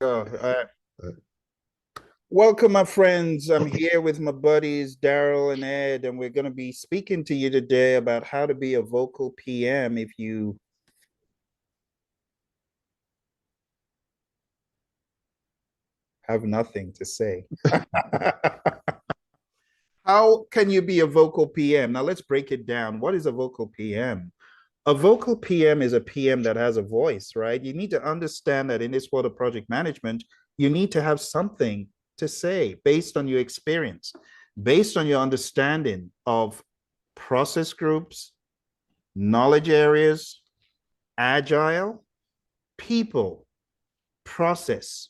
Oh, welcome, my friends. I'm here with my buddies, Daryl and Ed, and we're going to be speaking to you today about how to be a vocal PM if you have nothing to say. How can you be a vocal PM? Now, let's break it down. What is a vocal PM? A vocal PM is a PM that has a voice, right? You need to understand that in this world of project management, you need to have something to say based on your experience, based on your understanding of process groups, knowledge areas, agile, people, process,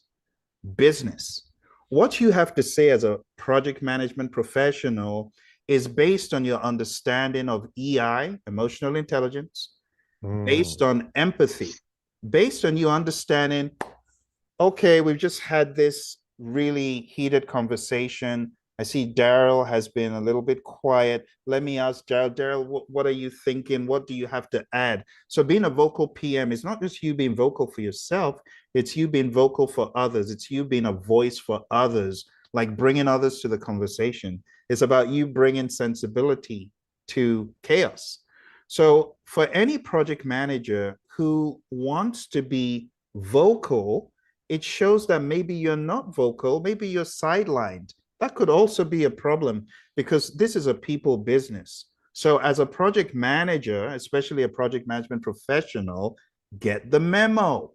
business. What you have to say as a project management professional is based on your understanding of EI, emotional intelligence, based Mm. on empathy, based on you understanding, okay, we've just had this really heated conversation. I see Daryl has been a little bit quiet. Let me ask Daryl, what are you thinking? What do you have to add? So being a vocal PM is not just you being vocal for yourself, it's you being vocal for others. It's you being a voice for others, like bringing others to the conversation. It's about you bringing sensibility to chaos. So for any project manager who wants to be vocal, it shows that maybe you're not vocal, maybe you're sidelined. That could also be a problem because this is a people business. So, as a project manager, especially a project management professional, get the memo.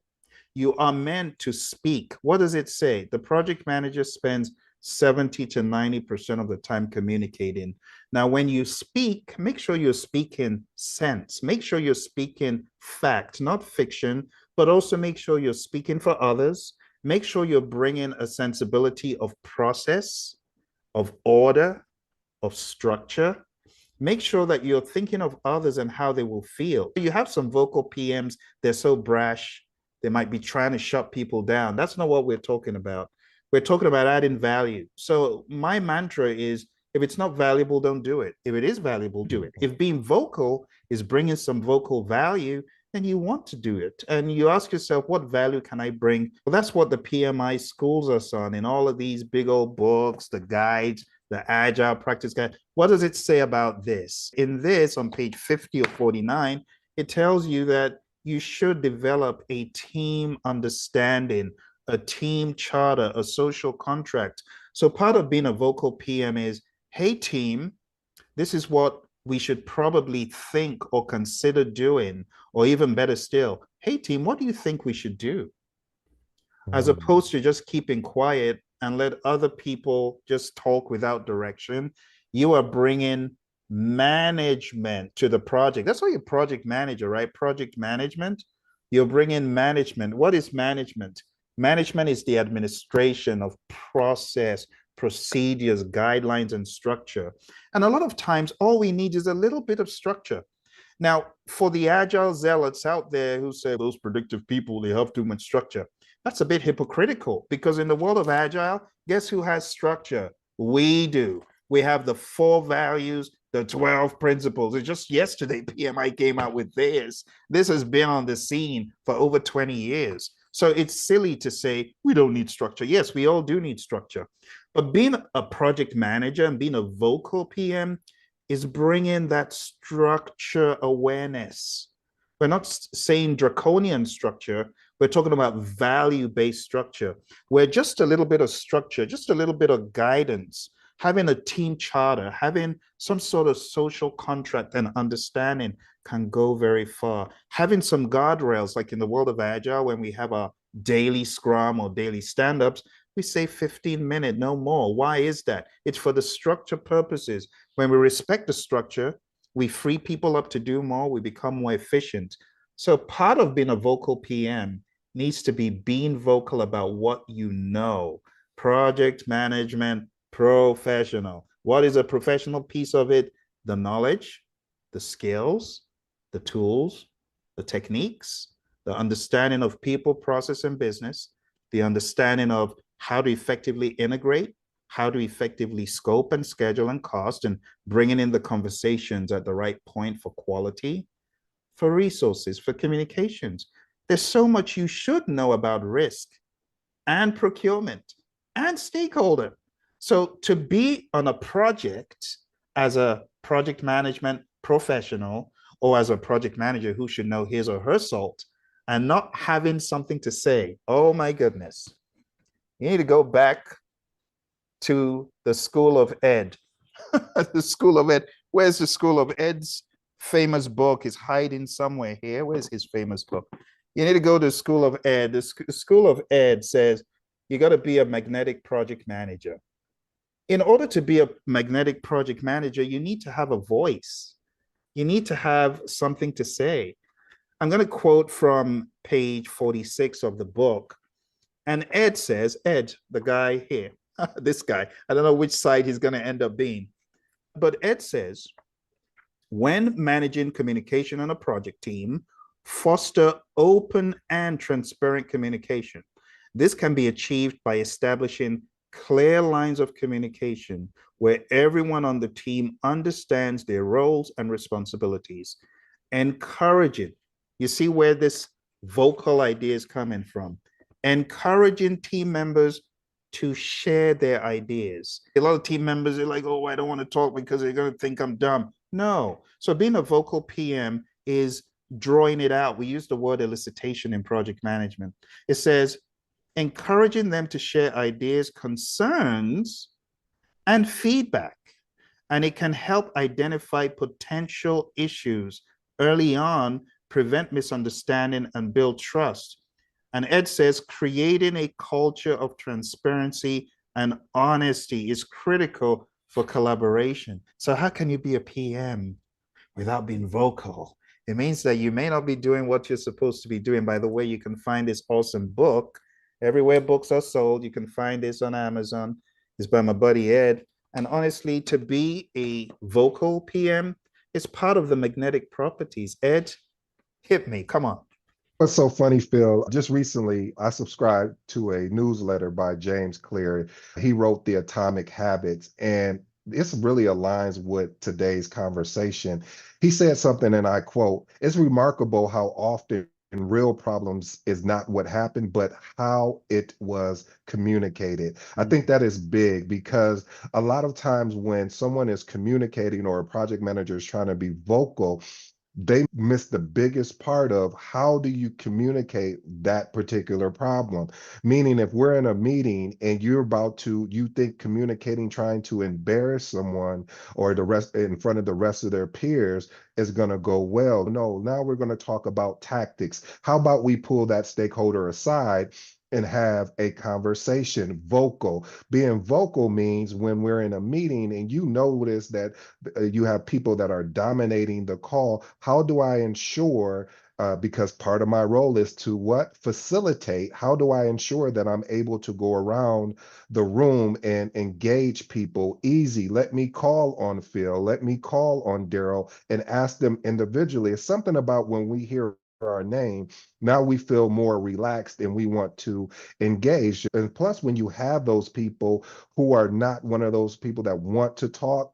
You are meant to speak. What does it say? The project manager spends 70 to 90% of the time communicating. Now, when you speak, make sure you're speaking sense. Make sure you're speaking fact, not fiction, but also make sure you're speaking for others. Make sure you're bringing a sensibility of process, of order, of structure. Make sure that you're thinking of others and how they will feel. You have some vocal PMs, they're so brash, they might be trying to shut people down. That's not what we're talking about. We're talking about adding value. So, my mantra is if it's not valuable, don't do it. If it is valuable, do it. If being vocal is bringing some vocal value, then you want to do it. And you ask yourself, what value can I bring? Well, that's what the PMI schools us on in all of these big old books, the guides, the agile practice guide. What does it say about this? In this, on page 50 or 49, it tells you that you should develop a team understanding, a team charter, a social contract. So part of being a vocal PM is, hey, team, this is what we should probably think or consider doing, or even better still, hey, team, what do you think we should do? As Mm. opposed to just keeping quiet and let other people just talk without direction. You are bringing management to the project. That's why you're project manager, right? Project management. You're bringing management. What is management? Management is the administration of process, procedures, guidelines, and structure. And a lot of times, all we need is a little bit of structure. Now, for the agile zealots out there who say those predictive people, they have too much structure, that's a bit hypocritical because in the world of agile, guess who has structure? We do. We have the four values, the 12 principles. It's just yesterday PMI came out with this. This has been on the scene for over 20 years. So it's silly to say we don't need structure. Yes, we all do need structure. But being a project manager and being a vocal PM is bringing that structure awareness. We're not saying draconian structure. We're talking about value-based structure, where just a little bit of structure, just a little bit of guidance, having a team charter, having some sort of social contract and understanding can go very far. Having some guardrails, like in the world of Agile, when we have our daily scrum or daily stand-ups, we say 15 minutes, no more. Why is that? It's for the structure purposes. When we respect the structure, we free people up to do more, we become more efficient. So part of being a vocal PM needs to be being vocal about what you know. Project management professional. What is a professional piece of it? The knowledge, the skills, the tools, the techniques, the understanding of people, process, and business, the understanding of how to effectively integrate, how to effectively scope and schedule and cost, and bringing in the conversations at the right point for quality, for resources, for communications. There's so much you should know about risk. and procurement and stakeholder. So to be on a project as a project management professional or as a project manager who should know his or her salt and not having something to say, oh my goodness, you need to go back to the School of Ed. The School of Ed. Where's the School of Ed's famous book? Is hiding somewhere here. Where's his famous book? You need to go to School of Ed. The School of Ed says you got to be a magnetic project manager. In order to be a magnetic project manager, you need to have a voice. You need to have something to say. I'm going to quote from page 46 of the book. And Ed says, Ed, the guy here, this guy, I don't know which side he's going to end up being. But Ed says, when managing communication on a project team, foster open and transparent communication. This can be achieved by establishing clear lines of communication where everyone on the team understands their roles and responsibilities. Encouraging, you see where this vocal idea is coming from. Encouraging team members to share their ideas. A lot of team members are like, oh, I don't want to talk because they're going to think I'm dumb. No. So being a vocal PM is drawing it out. We use the word elicitation in project management. It says, encouraging them to share ideas, concerns, and feedback. And it can help identify potential issues early on, prevent misunderstanding, and build trust. And Ed says creating a culture of transparency and honesty is critical for collaboration. So how can you be a PM without being vocal? It means that you may not be doing what you're supposed to be doing. By the way, you can find this awesome book everywhere books are sold. You can find this on Amazon. It's by my buddy Ed. And honestly, to be a vocal PM is part of the magnetic properties. Ed, hit me. Come on. What's so funny, Phil? Just recently, I subscribed to a newsletter by James Clear. He wrote The Atomic Habits, and this really aligns with today's conversation. He said something, and I quote, "It's remarkable how often real problems is not what happened, but how it was communicated." I think that is big because a lot of times when someone is communicating or a project manager is trying to be vocal, they miss the biggest part of how do you communicate that particular problem. Meaning, if we're in a meeting and you're about to, you think communicating, trying to embarrass someone or the rest in front of the rest of their peers is going to go well. No, now we're going to talk about tactics. How about we pull that stakeholder aside and have a conversation? Vocal. Being vocal means when we're in a meeting and you notice that you have people that are dominating the call, how do I ensure, because part of my role is to what? Facilitate. How do I ensure that I'm able to go around the room and engage people easy? Let me call on Phil, let me call on Daryl and ask them individually. It's something about when we hear our name, now we feel more relaxed and we want to engage. And plus, when you have those people who are not one of those people that want to talk,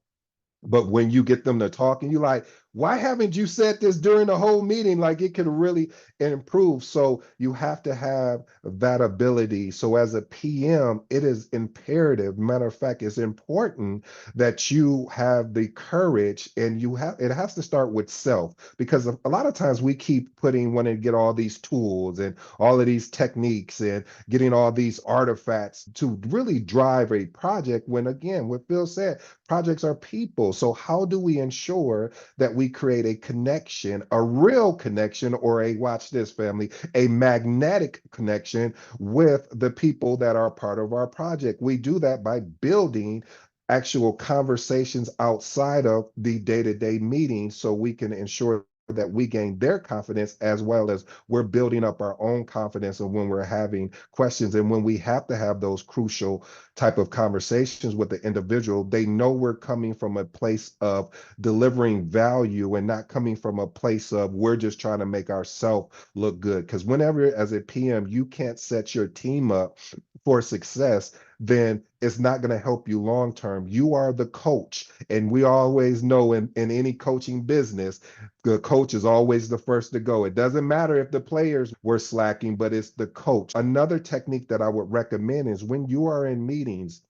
but when you get them to talk and you're like, why haven't you said this during the whole meeting? Like, it could really improve. So you have to have that ability. So as a PM, it is imperative. Matter of fact, it's important that you have the courage, and it has to start with self, because a lot of times we keep wanting to get all these tools and all of these techniques and getting all these artifacts to really drive a project, when again, what Phil said, projects are people. So how do we ensure that we create a connection, a real connection, or watch this, family, a magnetic connection with the people that are part of our project? We do that by building actual conversations outside of the day-to-day meetings so we can ensure that we gain their confidence, as well as we're building up our own confidence. And when we're having questions and when we have to have those crucial type of conversations with the individual, they know we're coming from a place of delivering value and not coming from a place of we're just trying to make ourselves look good. Because whenever as a PM you can't set your team up for success, then it's not going to help you long term. You are the coach. And we always know in any coaching business, the coach is always the first to go. It doesn't matter if the players were slacking, but it's the coach. Another technique that I would recommend is when you are in meetings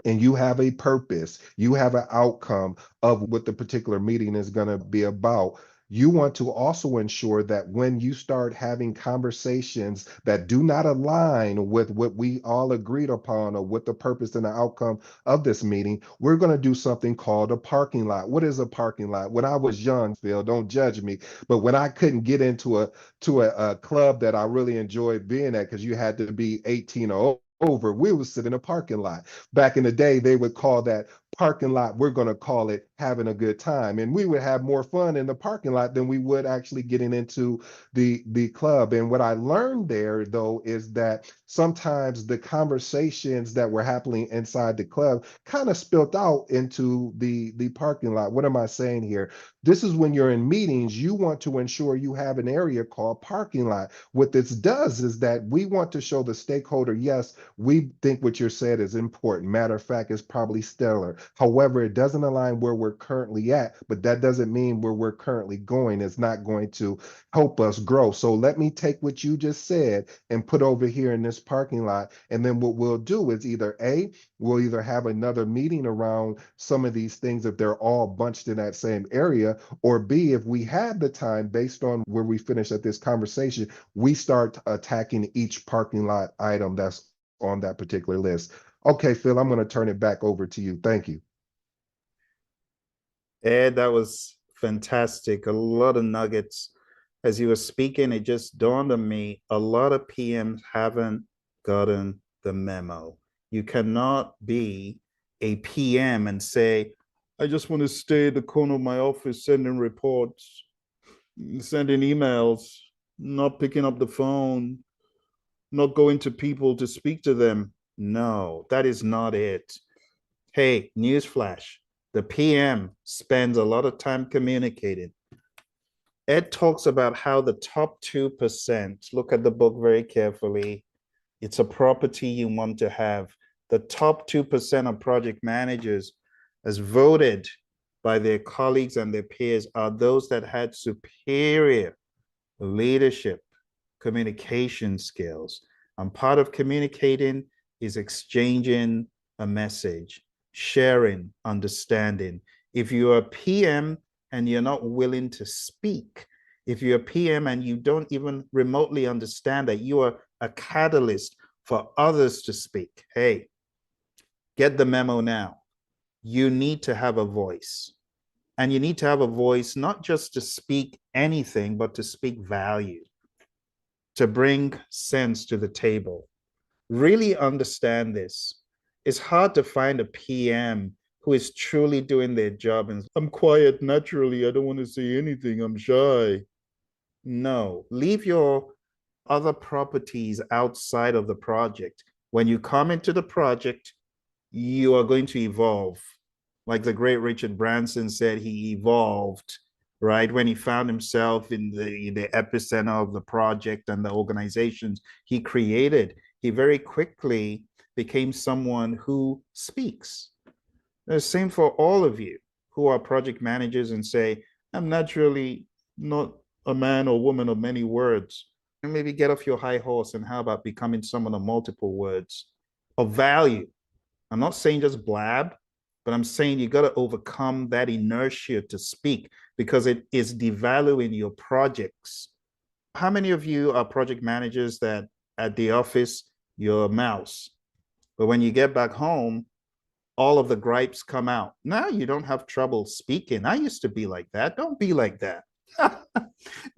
and you have a purpose, you have an outcome of what the particular meeting is going to be about. You want to also ensure that when you start having conversations that do not align with what we all agreed upon or what the purpose and the outcome of this meeting, we're going to do something called a parking lot. What is a parking lot? When I was young, Phil, don't judge me, but when I couldn't get into a club that I really enjoyed being at because you had to be 18 or over, we would sit in a parking lot. Back in the day, they would call that parking lot, we're going to call it having a good time. And we would have more fun in the parking lot than we would actually getting into the club. And what I learned there, though, is that sometimes the conversations that were happening inside the club kind of spilt out into the parking lot. What am I saying here? This is when you're in meetings, you want to ensure you have an area called parking lot. What this does is that we want to show the stakeholder, yes, we think what you're saying is important. Matter of fact, it's probably stellar. However, it doesn't align where we're currently at, but that doesn't mean where we're currently going is not going to help us grow. So let me take what you just said and put over here in this parking lot. And then what we'll do is either A, we'll either have another meeting around some of these things if they're all bunched in that same area, or B, if we have the time based on where we finish at this conversation, we start attacking each parking lot item that's on that particular list. Okay, Phil, I'm going to turn it back over to you. Thank you. Ed, that was fantastic. A lot of nuggets. As you were speaking, it just dawned on me, a lot of PMs haven't gotten the memo. You cannot be a PM and say, I just want to stay at the corner of my office sending reports, sending emails, not picking up the phone, not going to people to speak to them. No, that is not it. Hey, newsflash, the PM spends a lot of time communicating. Ed talks about how the top 2%, look at the book very carefully. It's a property you want to have. The top 2% of project managers, as voted by their colleagues and their peers, are those that had superior leadership, communication skills. And part of communicating is exchanging a message, sharing, understanding. If you're a PM and you're not willing to speak, if you're a PM and you don't even remotely understand that you are a catalyst for others to speak, hey, get the memo now. You need to have a voice. And you need to have a voice not just to speak anything, but to speak value, to bring sense to the table. Really understand this. It's hard to find a PM who is truly doing their job and I'm quiet naturally. I don't want to say anything. I'm shy. No, leave your other properties outside of the project. When you come into the project, you are going to evolve. Like the great Richard Branson said, he evolved, right? When he found himself in the epicenter of the project and the organizations he created, he very quickly became someone who speaks. The same for all of you who are project managers and say, I'm naturally not a man or woman of many words. And maybe get off your high horse and how about becoming someone of multiple words of value? I'm not saying just blab, but I'm saying you got to overcome that inertia to speak because it is devaluing your projects. How many of you are project managers that at the office, you're a mouse, but when you get back home, all of the gripes come out? Now you don't have trouble speaking. I used to be like that. Don't be like that.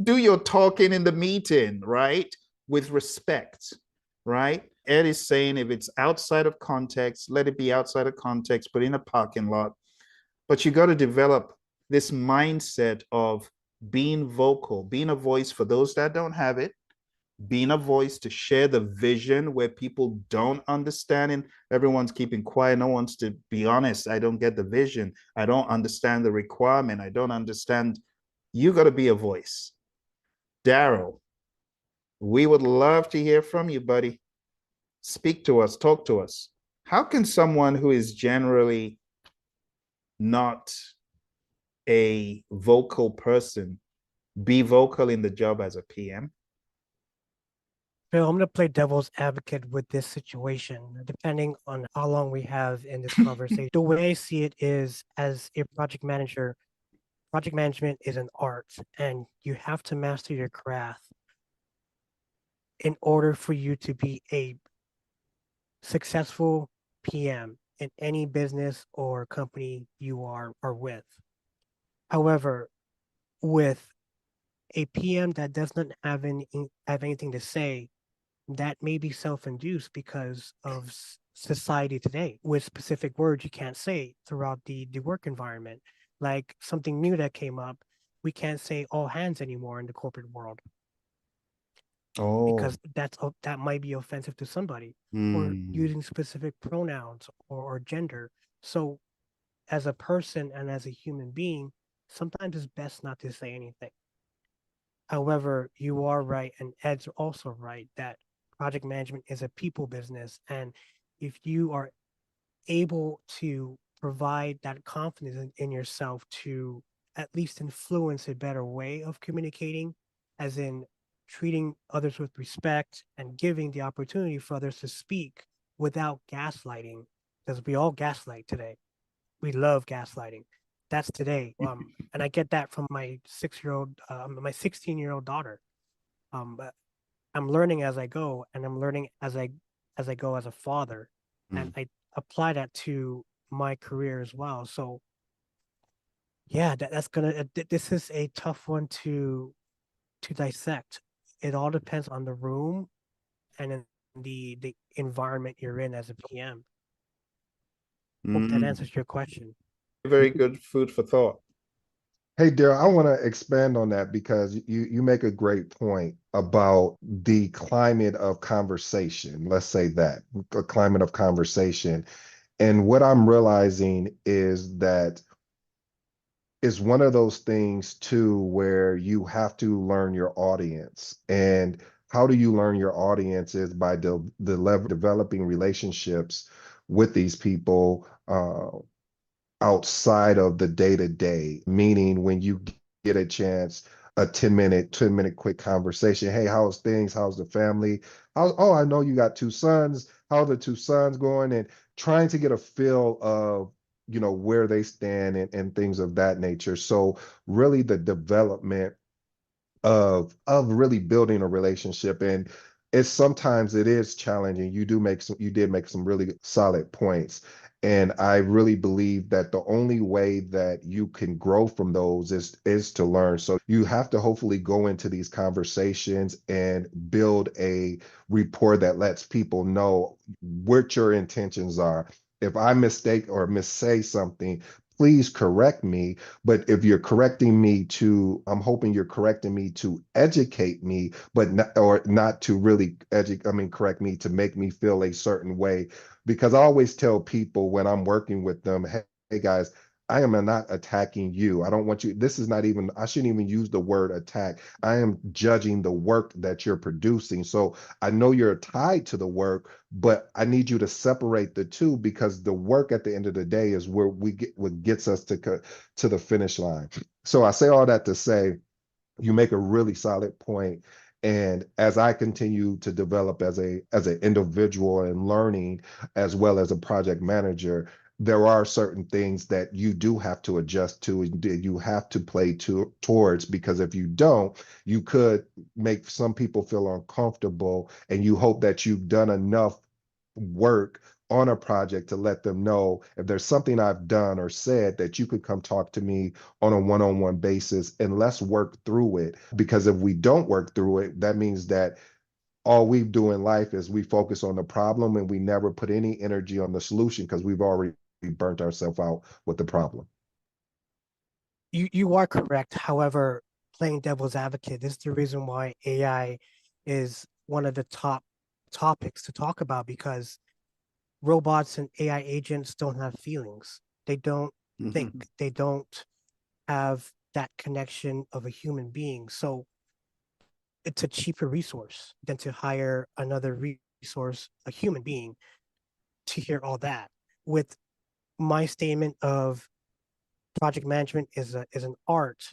Do your talking in the meeting, right? With respect, right? Ed is saying if it's outside of context, let it be outside of context, but in a parking lot. But you got to develop this mindset of being vocal, being a voice for those that don't have it, being a voice to share the vision where people don't understand and everyone's keeping quiet. No one wants to be honest. I don't get the vision. I don't understand the requirement. I don't understand. You got to be a voice. Daryl, we would love to hear from you, buddy. Speak to us, talk to us. How can someone who is generally not a vocal person be vocal in the job as a PM? Phil, I'm going to play devil's advocate with this situation, depending on how long we have in this conversation. The way I see it is, as a project manager, project management is an art, and you have to master your craft in order for you to be a successful PM in any business or company you are with. However, with a PM that doesn't have anything to say, that may be self-induced because of society today with specific words you can't say throughout the work environment. Like something new that came up, we can't say all hands anymore in the corporate world Oh, because that might be offensive to somebody, or hmm. using specific pronouns or gender. So as a person and as a human being, sometimes it's best not to say anything. However, you are right, and Ed's also right that project management is a people business. And if you are able to provide that confidence in yourself to at least influence a better way of communicating, as in treating others with respect and giving the opportunity for others to speak without gaslighting, because we all gaslight today. We love gaslighting. That's today. And I get that from my 6-year-old, my 16-year-old daughter. But I'm learning as I go, and I'm learning as I go as a father, and Hmm. I apply that to my career as well. So yeah, that's gonna. This is a tough one to dissect. It all depends on the room and in the environment you're in as a PM. Hope that Mm. answers your question. Very good food for thought. Hey, Daryl, I want to expand on that because you make a great point about the climate of conversation. Let's say that a climate of conversation. And what I'm realizing is that it's one of those things too where you have to learn your audience. And how do you learn your audience is by developing relationships with these people. Outside of the day to day, meaning when you get a chance, a 10-minute quick conversation. Hey, how's things? How's the family? Oh, I know you got two sons. How are the two sons going? And trying to get a feel of, where they stand and things of that nature. So really the development of really building a relationship, and it's sometimes it is challenging. You did make some really solid points, and I really believe that the only way that you can grow from those is to learn. So you have to hopefully go into these conversations and build a rapport that lets people know what your intentions are. If I mistake or missay something, please correct me. But if you're correcting me to, I'm hoping you're correcting me to educate me, but not, or not to really correct me to make me feel a certain way. Because I always tell people when I'm working with them, hey guys, I am not attacking you. I don't want you, this is not even, I shouldn't even use the word attack. I am judging the work that you're producing. So I know you're tied to the work, but I need you to separate the two because the work at the end of the day is where we get what gets us to the finish line. So I say all that to say you make a really solid point. And as I continue to develop as an individual and learning as well as a project manager, there are certain things that you do have to adjust to and you have to play towards, because if you don't, you could make some people feel uncomfortable, and you hope that you've done enough work on a project to let them know if there's something I've done or said that you could come talk to me on a one-on-one basis, and let's work through it. Because if we don't work through it, that means that all we do in life is we focus on the problem and we never put any energy on the solution because we've already burnt ourselves out with the problem. You are correct. However, playing devil's advocate, this is the reason why AI is one of the top topics to talk about, because robots and AI agents don't have feelings. They don't think. Mhm. They don't have that connection of a human being. So it's a cheaper resource than to hire another resource, a human being, to hear all that. With my statement of project management is an art.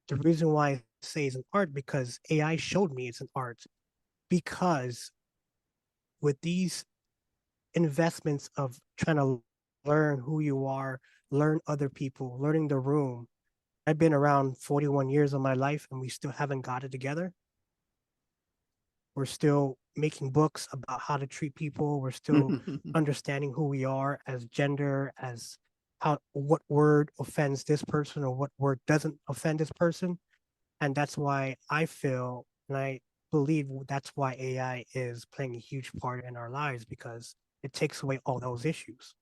The reason why I say it's an art because AI showed me it's an art. Because with these investments of trying to learn who you are, learn other people, learning the room. I've been around 41 years of my life and we still haven't got it together. We're still making books about how to treat people. We're still understanding who we are as gender, as how what word offends this person or what word doesn't offend this person. And that's why I feel and I believe that's why AI is playing a huge part in our lives because it takes away all those issues.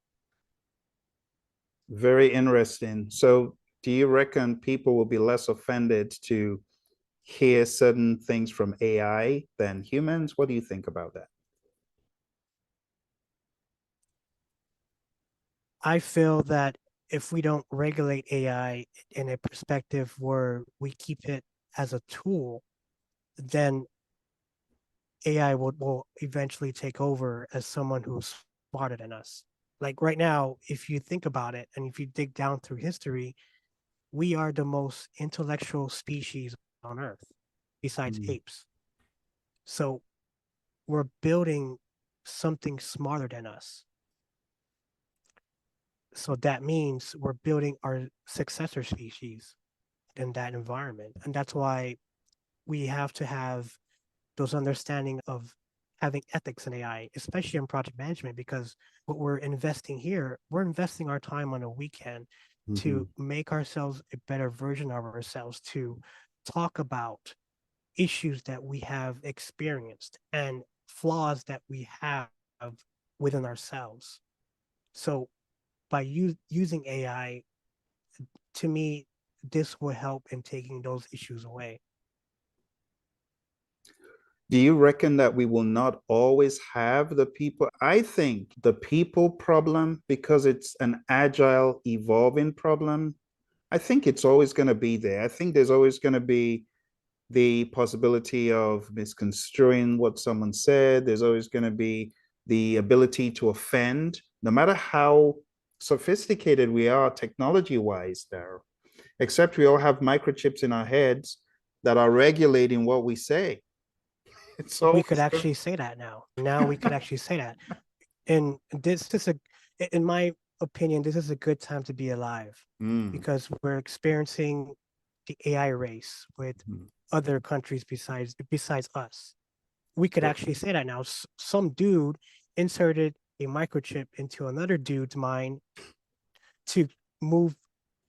Very interesting. So do you reckon people will be less offended to hear certain things from AI than humans? What do you think about that? I feel that if we don't regulate AI in a perspective where we keep it as a tool, then AI will eventually take over as someone who's smarter than us. Like right now, if you think about it and if you dig down through history, we are the most intellectual species on Earth besides Mm. apes. So we're building something smarter than us. So that means we're building our successor species in that environment. And that's why we have to have those understanding of having ethics in AI, especially in project management, because what we're investing here, we're investing our time on a weekend to make ourselves a better version of ourselves, to talk about issues that we have experienced and flaws that we have within ourselves. So by using AI, to me, this will help in taking those issues away. Do you reckon that we will not always have the people? I think the people problem, because it's an agile, evolving problem, I think it's always going to be there. I think there's always going to be the possibility of misconstruing what someone said. There's always going to be the ability to offend, no matter how sophisticated we are technology-wise, Daryl. Except we all have microchips in our heads that are regulating what we say. It's We could always actually say that now. Now we could actually say that. And this is in my opinion, this is a good time to be alive Mm, because we're experiencing the AI race with mm. other countries besides us. We could actually say that now. Some dude inserted a microchip into another dude's mind to move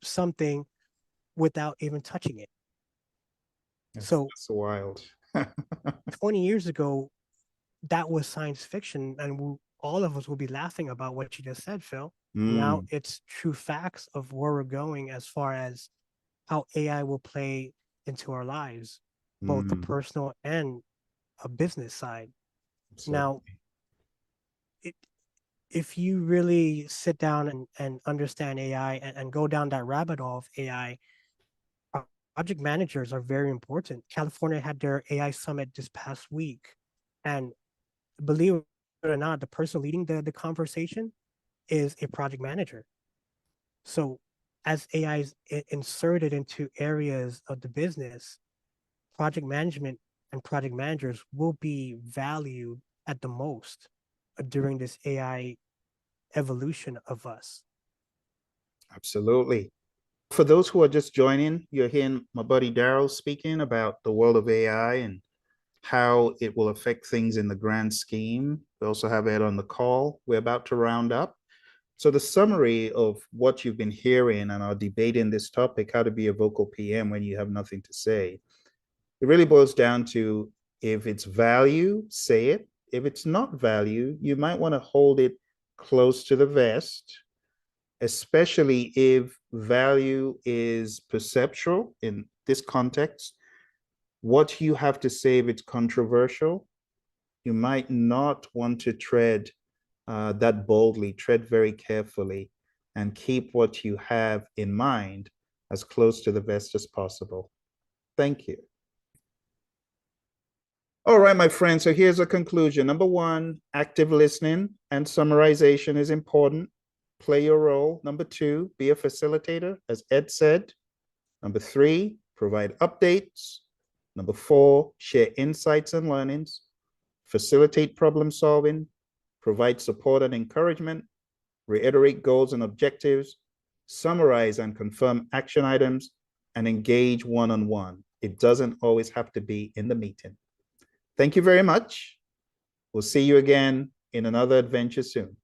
something without even touching it. So That's wild. 20 years ago, that was science fiction, and all of us will be laughing about what you just said, Phil. Now Mm, it's true facts of where we're going as far as how AI will play into our lives, both the mm, personal and a business side. Now, absolutely. it, if you really sit down and understand AI and go down that rabbit hole of AI, project managers are very important. California had their AI summit this past week, and believe it or not, the person leading the conversation is a project manager. So as AI is inserted into areas of the business, project management and project managers will be valued at the most during this AI evolution of us. Absolutely. For those who are just joining, you're hearing my buddy Daryl speaking about the world of AI and how it will affect things in the grand scheme. We also have Ed on the call. We're about to round up. So the summary of what you've been hearing and our debate in this topic, how to be a vocal PM when you have nothing to say, it really boils down to if it's value, say it. If it's not value, you might want to hold it close to the vest, especially if value is perceptual in this context. What you have to say, if it's controversial, you might not want to tread that boldly, tread very carefully, and keep what you have in mind as close to the vest as possible. Thank you. All right, my friend. So here's a conclusion. Number one, active listening and summarization is important. Play your role. Number two, be a facilitator, as Ed said. Number three, provide updates. Number four, share insights and learnings. Facilitate problem solving. Provide support and encouragement. Reiterate goals and objectives. Summarize and confirm action items. And engage one-on-one. It doesn't always have to be in the meeting. Thank you very much. We'll see you again in another adventure soon.